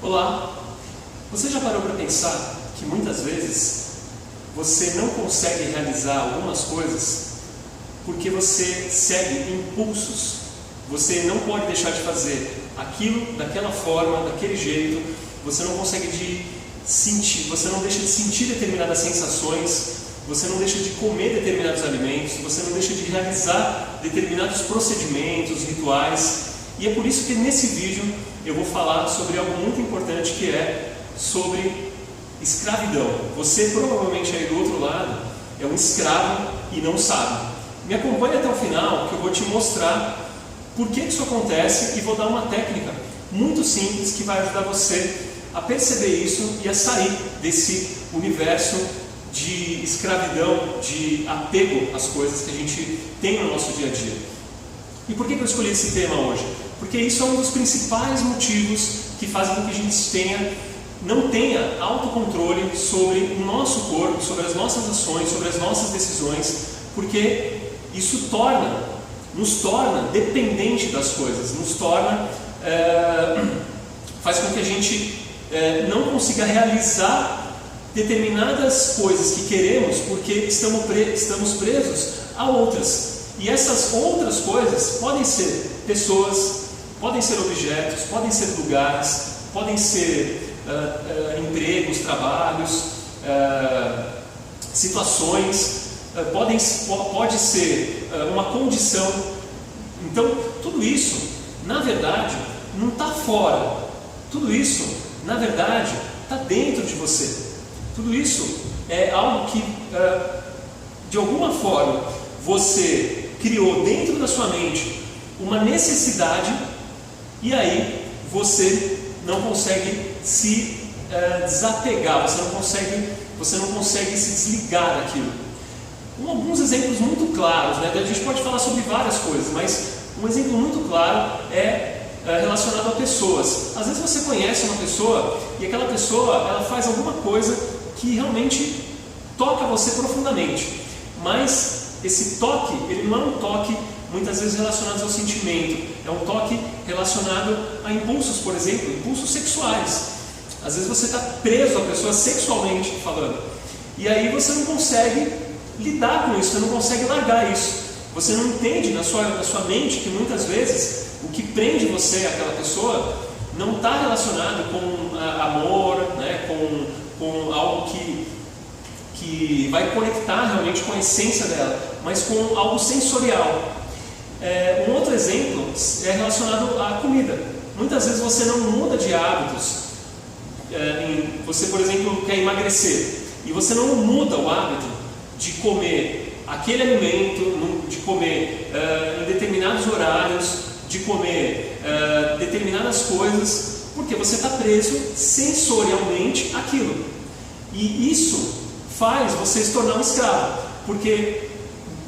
Olá! Você já parou para pensar que muitas vezes você não consegue realizar algumas coisas porque você segue impulsos? Você não pode deixar de fazer aquilo daquela forma, daquele jeito, você não consegue sentir, você não deixa de sentir determinadas sensações, você não deixa de comer determinados alimentos, você não deixa de realizar determinados procedimentos, rituais. E é por isso que nesse vídeo eu vou falar sobre algo muito importante, que é sobre escravidão. Você provavelmente aí do outro lado é um escravo e não sabe. Me acompanhe até o final que eu vou te mostrar por que isso acontece e vou dar uma técnica muito simples que vai ajudar você a perceber isso e a sair desse universo de escravidão, de apego às coisas que a gente tem no nosso dia a dia. E por que eu escolhi esse tema hoje? Porque isso é um dos principais motivos que fazem com que a gente não tenha autocontrole sobre o nosso corpo, sobre as nossas ações, sobre as nossas decisões, porque isso nos torna dependente das coisas, faz com que a gente não consiga realizar determinadas coisas que queremos porque estamos presos a outras. E essas outras coisas podem ser pessoas, podem ser objetos, podem ser lugares, podem ser empregos, trabalhos, situações, pode ser uma condição. Então, tudo isso, na verdade, não está fora. Tudo isso, na verdade, está dentro de você. Tudo isso é algo que, de alguma forma, você criou dentro da sua mente uma necessidade e aí você não consegue se desapegar, você não consegue se desligar daquilo. Alguns exemplos muito claros, né? A gente pode falar sobre várias coisas, mas um exemplo muito claro é relacionado a pessoas. Às vezes você conhece uma pessoa e aquela pessoa ela faz alguma coisa que realmente toca você profundamente, mas esse toque, ele não é um toque muitas vezes relacionado ao sentimento, é um toque relacionado a impulsos, por exemplo, impulsos sexuais. Às vezes você está preso à pessoa sexualmente falando, e aí você não consegue lidar com isso, você não consegue largar isso. Você não entende na sua mente que muitas vezes o que prende você àquela pessoa não está relacionado com amor, né, com algo que vai conectar realmente com a essência dela, mas com algo sensorial. Um outro exemplo é relacionado à comida. Muitas vezes você não muda de hábitos. Você, por exemplo, quer emagrecer e você não muda o hábito de comer aquele alimento, de comer em determinados horários, de comer determinadas coisas, porque você está preso sensorialmente àquilo. E isso faz você se tornar um escravo, porque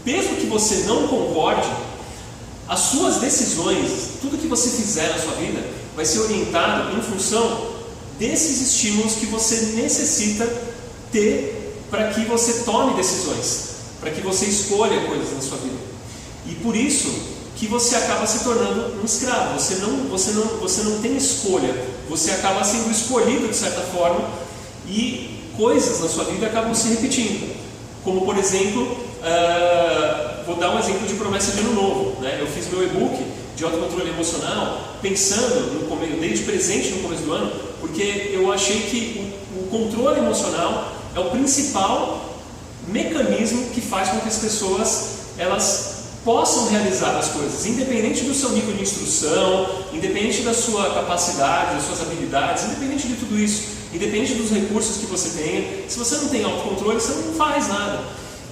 mesmo que você não concorde, as suas decisões, tudo que você fizer na sua vida, vai ser orientado em função desses estímulos que você necessita ter para que você tome decisões, para que você escolha coisas na sua vida. E por isso que você acaba se tornando um escravo. Você não tem escolha, você acaba sendo escolhido de certa forma e coisas na sua vida acabam se repetindo. Como por exemplo, vou dar um exemplo de promessa de ano novo, né? Eu fiz meu e-book de autocontrole emocional pensando dei de presente no começo do ano, porque eu achei que o controle emocional é o principal mecanismo que faz com que as pessoas elas possam realizar as coisas, independente do seu nível de instrução, independente da sua capacidade, das suas habilidades, independente de tudo isso, independente dos recursos que você tenha. Se você não tem autocontrole, você não faz nada,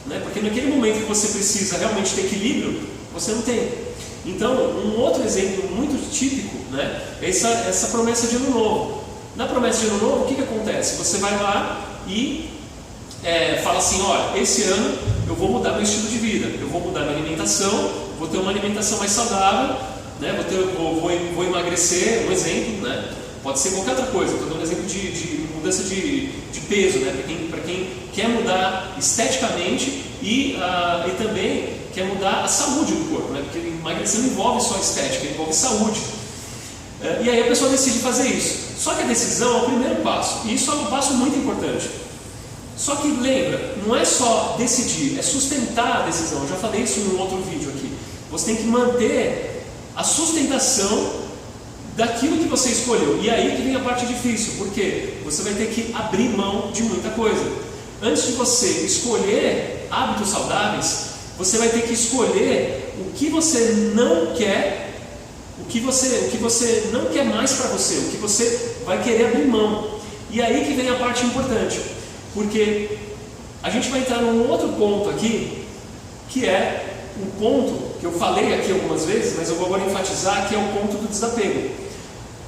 né? Porque naquele momento que você precisa realmente ter equilíbrio, você não tem. Então, um outro exemplo muito típico, né, é essa promessa de ano novo. Na promessa de ano novo, o que acontece? Você vai lá e fala assim: olha, esse ano eu vou mudar meu estilo de vida, eu vou mudar minha alimentação, vou ter uma alimentação mais saudável, né? Vou emagrecer, um exemplo, né? Pode ser qualquer outra coisa. Estou dando um exemplo de mudança de peso, né? Para quem quer mudar esteticamente e também quer mudar a saúde do corpo, né? Porque emagrecer não envolve só estética, envolve saúde. E aí a pessoa decide fazer isso. Só que a decisão é o primeiro passo, e isso é um passo muito importante. Só que lembra, não é só decidir, é sustentar a decisão. Eu já falei isso em um outro vídeo aqui. Você tem que manter a sustentação daquilo que você escolheu. E aí que vem a parte difícil, porque você vai ter que abrir mão de muita coisa. Antes de você escolher hábitos saudáveis, você vai ter que escolher o que você não quer, o que você não quer mais para você, o que você vai querer abrir mão. E aí que vem a parte importante, porque a gente vai entrar num outro ponto aqui, que é um ponto que eu falei aqui algumas vezes, mas eu vou agora enfatizar, que é o ponto do desapego.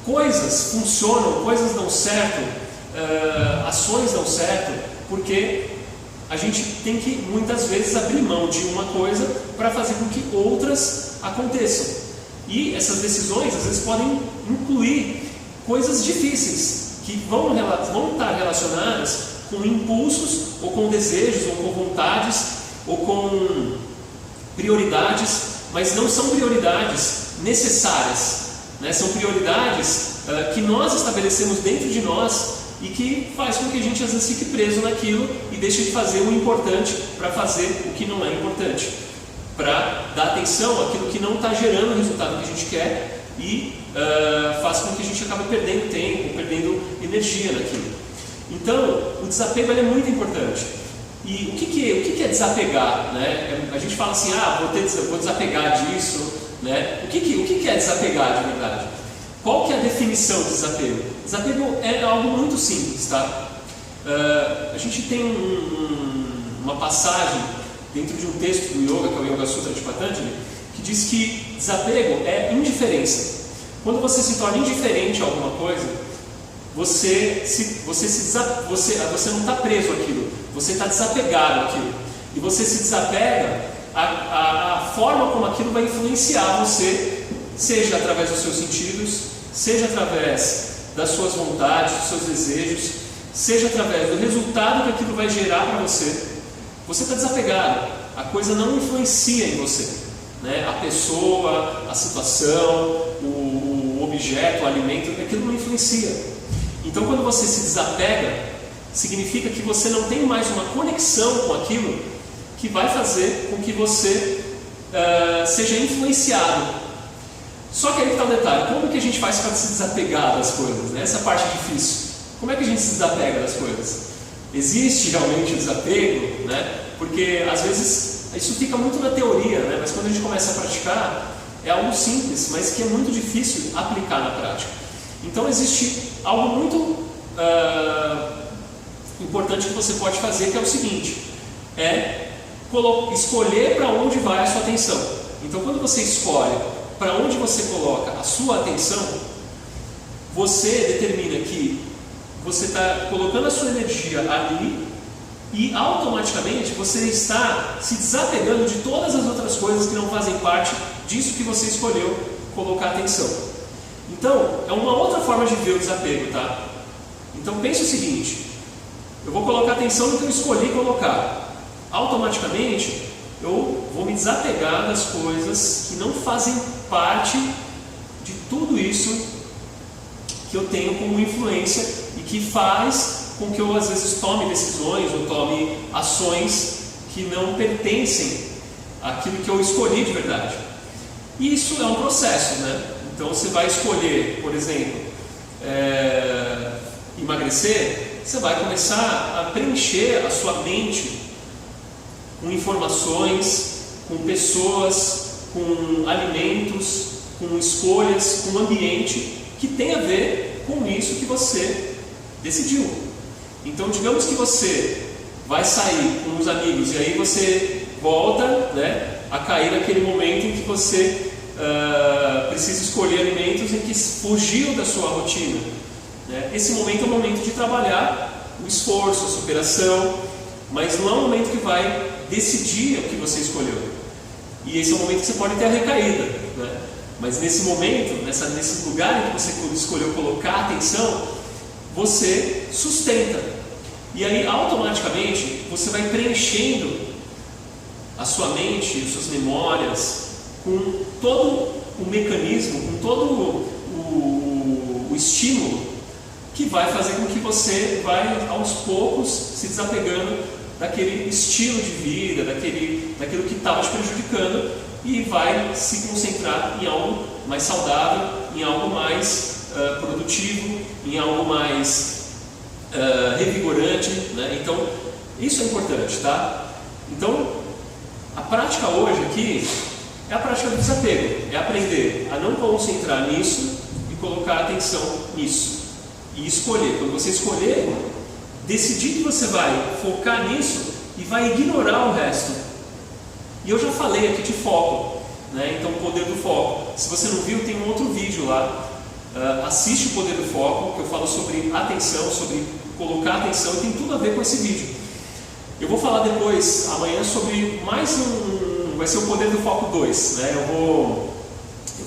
Coisas funcionam, coisas dão certo, ações dão certo, porque a gente tem que muitas vezes abrir mão de uma coisa para fazer com que outras aconteçam. E essas decisões às vezes podem incluir coisas difíceis, que vão estar relacionadas com impulsos, ou com desejos, ou com vontades, ou com prioridades, mas não são prioridades necessárias, né? São prioridades que nós estabelecemos dentro de nós e que faz com que a gente às vezes fique preso naquilo e deixe de fazer o importante para fazer o que não é importante, para dar atenção àquilo que não está gerando o resultado que a gente quer e faz com que a gente acabe perdendo tempo, perdendo energia naquilo. Então, o desapego é muito importante. E o que é desapegar? Né? A gente fala assim, vou desapegar disso. Né? O que é desapegar de verdade? Qual que é a definição de desapego? Desapego é algo muito simples, tá? A gente tem uma passagem dentro de um texto do Yoga, que é o Yoga Sutra de Patanjali, que diz que desapego é indiferença. Quando você se torna indiferente a alguma coisa, você não está preso àquilo, você está desapegado àquilo. E você se desapega, a forma como aquilo vai influenciar você, seja através dos seus sentidos, seja através das suas vontades, dos seus desejos, seja através do resultado que aquilo vai gerar para você. Você está desapegado, a coisa não influencia em você, né? A pessoa, a situação, o objeto, o alimento, aquilo não influencia. Então, quando você se desapega, significa que você não tem mais uma conexão com aquilo que vai fazer com que você seja influenciado. Só que aí está o detalhe, como que a gente faz para se desapegar das coisas? Né? Essa parte é difícil. Como é que a gente se desapega das coisas? Existe realmente o desapego? Né? Porque às vezes isso fica muito na teoria, né? Mas quando a gente começa a praticar, é algo simples, mas que é muito difícil aplicar na prática. Então existe algo muito importante que você pode fazer, que é o seguinte, é escolher para onde vai a sua atenção. Então quando você escolhe para onde você coloca a sua atenção, você determina que você está colocando a sua energia ali e automaticamente você está se desapegando de todas as outras coisas que não fazem parte disso que você escolheu colocar atenção. Então, é uma outra forma de ver o desapego, tá? Então pense o seguinte, eu vou colocar atenção no que eu escolhi colocar. Automaticamente, eu vou me desapegar das coisas que não fazem parte de tudo isso que eu tenho como influência e que faz com que eu às vezes tome decisões ou tome ações que não pertencem àquilo que eu escolhi de verdade. E isso é um processo, né? Então você vai escolher, por exemplo, emagrecer, você vai começar a preencher a sua mente com informações, com pessoas, com alimentos, com escolhas, com ambiente que tem a ver com isso que você decidiu. Então digamos que você vai sair com os amigos e aí você volta, né, a cair naquele momento em que você precisa escolher alimentos em que fugiu da sua rotina, né? Esse momento é o momento de trabalhar o esforço, a superação, mas não é o momento que vai decidir o que você escolheu. E esse é o momento que você pode ter a recaída, né? Mas nesse momento, nesse lugar em que você escolheu colocar atenção, você sustenta. E aí automaticamente você vai preenchendo a sua mente, as suas memórias, com todo o mecanismo, com todo o estímulo que vai fazer com que você vai aos poucos se desapegando daquele estilo de vida, daquilo que estava te prejudicando e vai se concentrar em algo mais saudável, em algo mais produtivo, em algo mais revigorante, né? Então, isso é importante, tá? Então, a prática hoje aqui é a prática do desapego, é aprender a não concentrar nisso e colocar atenção nisso. E escolher, quando você escolher, decidir que você vai focar nisso e vai ignorar o resto. E eu já falei aqui de foco, né? Então o poder do foco. Se você não viu, tem um outro vídeo lá. Assiste o poder do foco, que eu falo sobre atenção, sobre colocar atenção, e tem tudo a ver com esse vídeo. Eu vou falar depois, amanhã, sobre mais vai ser o poder do foco 2, né? Eu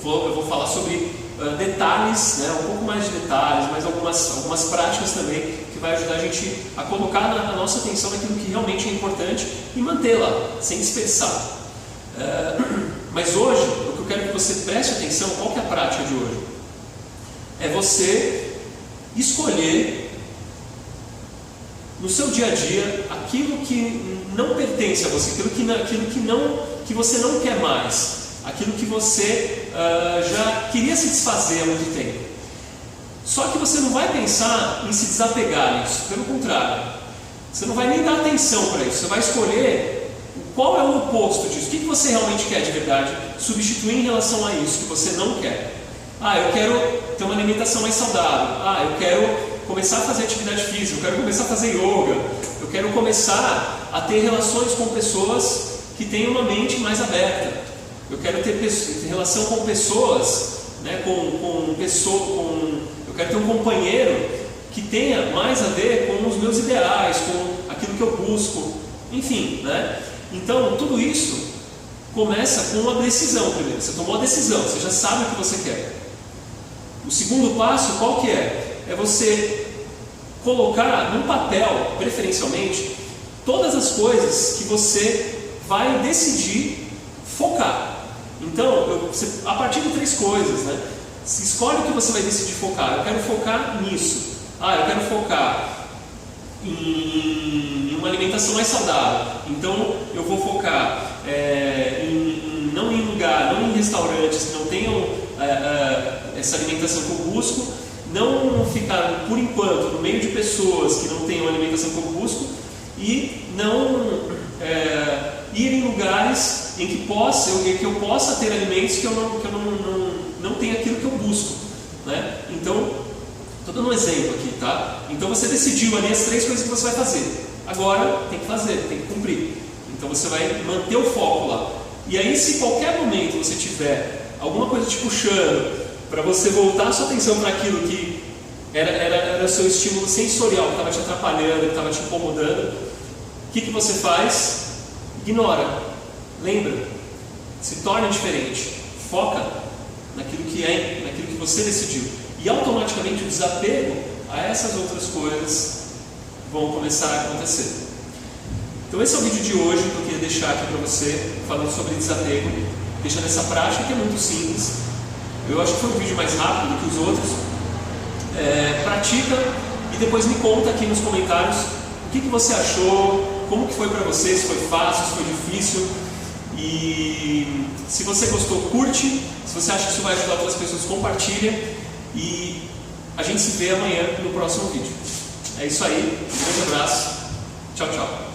vou falar sobre detalhes, né? Um pouco mais de detalhes, mas algumas práticas também que vai ajudar a gente a colocar a nossa atenção naquilo que realmente é importante e mantê-la, sem dispersar. Mas hoje, o que eu quero que você preste atenção, qual que é a prática de hoje? É você escolher no seu dia a dia aquilo que não pertence a você, aquilo que você não quer mais, aquilo que você já queria se desfazer há muito tempo. Só que você não vai pensar em se desapegar disso, pelo contrário, você não vai nem dar atenção para isso, você vai escolher qual é o oposto disso, o que você realmente quer de verdade, substituir em relação a isso que você não quer. Eu quero ter uma alimentação mais saudável, eu quero começar a fazer atividade física, eu quero começar a fazer yoga, eu quero começar a ter relações com pessoas que tenham uma mente mais aberta, eu quero ter relação com pessoas, né, eu quero ter um companheiro que tenha mais a ver com os meus ideais, com aquilo que eu busco, enfim, né? Então tudo isso começa com uma decisão primeiro, você tomou a decisão, você já sabe o que você quer. O segundo passo, qual que é? É você colocar num papel, preferencialmente, todas as coisas que você vai decidir focar. Então, a partir de 3 coisas, né? Se escolhe o que você vai decidir focar. Eu quero focar nisso. Eu quero focar em uma alimentação mais saudável. Então, eu vou focar não em restaurantes que não tenham essa alimentação que eu busco, não ficar, por enquanto, no meio de pessoas que não tenham a alimentação que eu busco e não ir em lugares em que eu possa ter alimentos que eu não tenho aquilo que eu busco, né? Então, estou dando um exemplo aqui, tá? Então você decidiu ali as 3 coisas que você vai fazer. Agora tem que fazer, tem que cumprir. Então você vai manter o foco lá. E aí, se em qualquer momento você tiver alguma coisa te puxando para você voltar a sua atenção para aquilo que era o seu estímulo sensorial, que estava te atrapalhando, que estava te incomodando, o que você faz? Ignora. Lembra? Se torna diferente. Foca naquilo que você decidiu. E automaticamente o desapego a essas outras coisas vão começar a acontecer. Então esse é o vídeo de hoje que eu queria deixar aqui para você, falando sobre desapego, deixando essa prática que é muito simples. Eu acho que foi um vídeo mais rápido do que os outros. Pratica e depois me conta aqui nos comentários o que você achou, como que foi para você, se foi fácil, se foi difícil. E se você gostou, curte. Se você acha que isso vai ajudar outras pessoas, compartilha. E a gente se vê amanhã no próximo vídeo. É isso aí, um grande abraço, tchau, tchau.